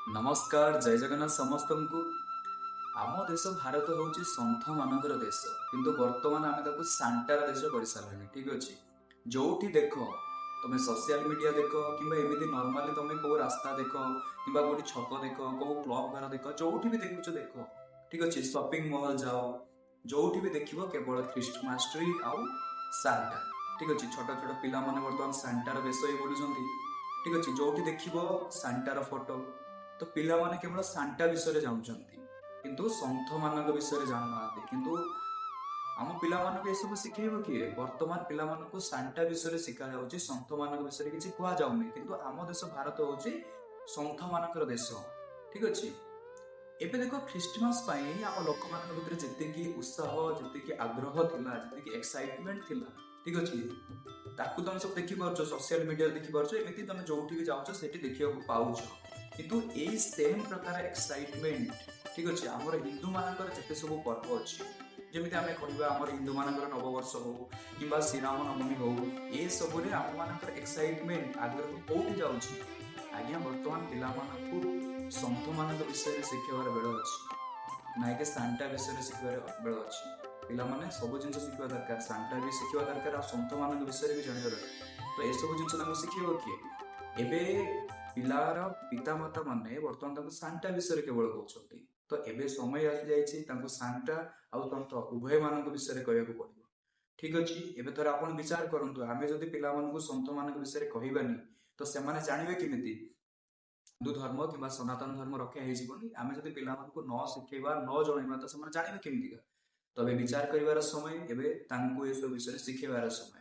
नमस्कार जय जगन्नाथ समस्त को आम देश भारत हूँ सन्थ मानकर देश किंतु वर्तमान आम ताको सांटार देश कर सारे ठीक अच्छे जो देख तुम सोशल मीडिया देख कि एमती नॉर्मली तुम कौ रास्ता देख कि गोटे छक देख कौ क्लब घर देख जो भी देखुच देख ठीक अच्छे शॉपिंग मॉल जाओ जो भी देख केवल ख्रीଷ୍ଟମାସ ट्री आउ सांटा ठीक अच्छे छोट छोट पिला माने बर्तमान सांटार बेश ही बोलुं ठीक अच्छे जो देख सांटार फोटो तो पिला माने केवल सांटा विषय जानते किंतु सन्थ मान विषय जानना किंतु आम पिला ये सब शिखेब किए वर्तमान पिला सांटा विषय शिखा जाऊँगी सन्थ मान विषय किसी कह जाऊनी किंतु आम देश भारत हूँ सन्थ मान देश ठीक अच्छे एबे देखो ख्रीଷ୍ଟମାସ आम लोक मान भीतर जी उत्साह जी आग्रह थिला जी एक्साइटमेंट थिला ठीक अच्छे ताकू तुम सब देखिपार सोशल मीडिया देखिपार एमती तुम जो भी जाऊँ से देखा पाच किंतु यही सेम प्रकार एक्साइटमेंट ठीक अच्छे आमर हिंदू मानकर जिते सब पर्व अच्छी जमी आम कह आम हिंदू मानकर नववर्ष हो कि श्रीराम नवमी हो ये सब आम मान एक्साइटमेंट आग्रह कौटी जाऊँगी आज्ञा बर्तमान पिला सन्थ मान विषय शिखार बेल अच्छी ना कि सांटा विषय शिखार बेल अच्छी पिला सब जिन शिखा दरकार सांटा भी शिखा दरकार आ सन्थ मान विषय भी जानवा दरकार तो यह सब जिन शिखेब किए एबे पिलार पितामाता माने बर्तमान सांटा विषय केवल कहते तो एबे समय आसी जाइए सांटा आउ सन्थ उभय मान विषय कहूँ पड़ो ठीक अच्छे एबे थोड़ा आप विचार करूँ आम जब पिला सन्थ मान विषय कहबानी तो से जानवे केमी हिंदू धर्म कि सनातन धर्म रक्षा होनी आम जब पिला न शिखेबा न जनइबा तो जानवे केमिका तो विचार कर समय एबे सब विषय शिखेबार समय